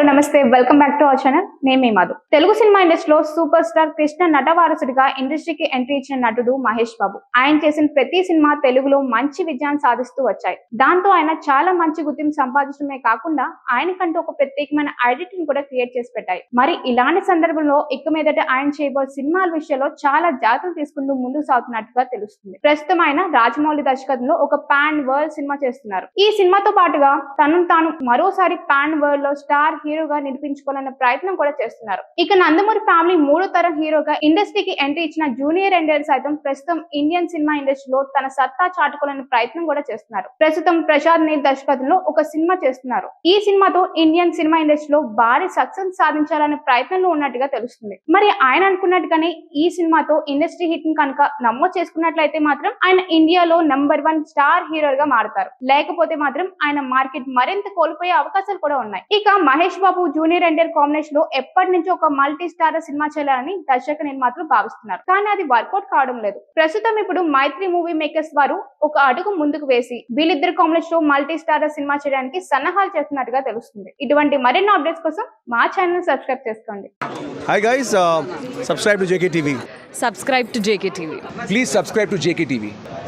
నమస్తే, welcome back to our channel. నేను మీ Madhu. Telugu cinema ఇండస్ట్రీలో సూపర్ స్టార్ కృష్ణ నట వారసుడిగా ఇండస్ట్రీకి ఎంట్రీ ఇచ్చిన నటుడు మహేష్ బాబు. ఆయన చేసిన ప్రతి సినిమా తెలుగులో మంచి విజయాన్ని సాధిస్తూ వచ్చాయి. దాంతో ఆయన చాలా మంచి గుర్తింపు సంపాదించడమే కాకుండా ఆయనకంటూ ఒక ప్రత్యేకమైన ఐడెంటిటీని కూడా క్రియేట్ చేసి పెట్టాయి. మరి ఇలాంటి సందర్భంలో ఇక మీదట ఆయన చేయబోయే సినిమాల విషయంలో చాలా జాగ్రత్తలు తీసుకుంటూ ముందుకు సాగుతున్నట్టుగా తెలుస్తుంది. ప్రస్తుతం ఆయన రాజమౌళి దర్శకత్వంలో ఒక పాన్ వరల్డ్ సినిమా చేస్తున్నారు. ఈ సినిమాతో పాటుగా తనను తాను మరోసారి పాన్ వరల్డ్ లో స్టార్ హీరోగా నిరూపించుకోవాలన్న ప్రయత్నం కూడా చేస్తున్నారు. ఇక నందమూరి ఫ్యామిలీ మూడో తరం హీరోగా ఇండస్ట్రీకి ఎంట్రీ ఇచ్చిన జూనియర్ ఎన్టీఆర్ సైతం ప్రస్తుతం ఇండియన్ సినిమా ఇండస్ట్రీలో తన సత్తా చాటుకోవాలన్న ప్రయత్నం కూడా చేస్తున్నారు. ప్రస్తుతం ప్రసాద్ నీల్ దర్శకత్వంలో ఒక సినిమా చేస్తున్నారు. ఈ సినిమాతో ఇండియన్ సినిమా ఇండస్ట్రీలో భారీ సక్సెస్ సాధించాలనే ప్రయత్నంలో ఉన్నట్టుగా తెలుస్తుంది. మరి ఆయన అనుకున్నట్టుగానే ఈ సినిమాతో ఇండస్ట్రీ హిట్ ని కనుక నమోదు చేసుకున్నట్లయితే మాత్రం ఆయన ఇండియాలో నంబర్ 1 స్టార్ హీరోగా మారుతారు. లేకపోతే మాత్రం ఆయన మార్కెట్ మరింత కోల్పోయే అవకాశాలు కూడా ఉన్నాయి. ఇక మహేష్ బాబు జూనియర్ ఎన్టీఆర్ కాంబినేషన్ లో ఎప్పటి నుంచో ఒక మల్టీ స్టార్ సినిమా చేయాలని దర్శక నిర్మాతలు భావిస్తున్నారు. కానీ అది వర్కౌట్ కావడం లేదు. ప్రస్తుతం ఇప్పుడు మైత్రి మూవీ మేకర్స్ వారు ఒక అడుగు ముందుకు వేసి వీళ్ళిద్దరు కాంబినేషన్ లో మల్టీ స్టార్ సినిమా చేయడానికి సన్నాహాలు చేస్తున్నట్టుగా తెలుస్తుంది. ఇటువంటి మరిన్ని అప్డేట్స్ కోసం మా ఛానల్ సబ్స్క్రైబ్ చేసుకోండి. Hi guys, subscribe to JKTV. Subscribe to JKTV. Please subscribe to JKTV.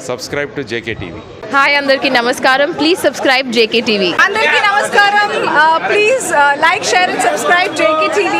Subscribe to JKTV. Hi, Andarki Namaskaram. Please subscribe JKTV. అందరికీ నమస్కారం. Please like, share and subscribe JKTV.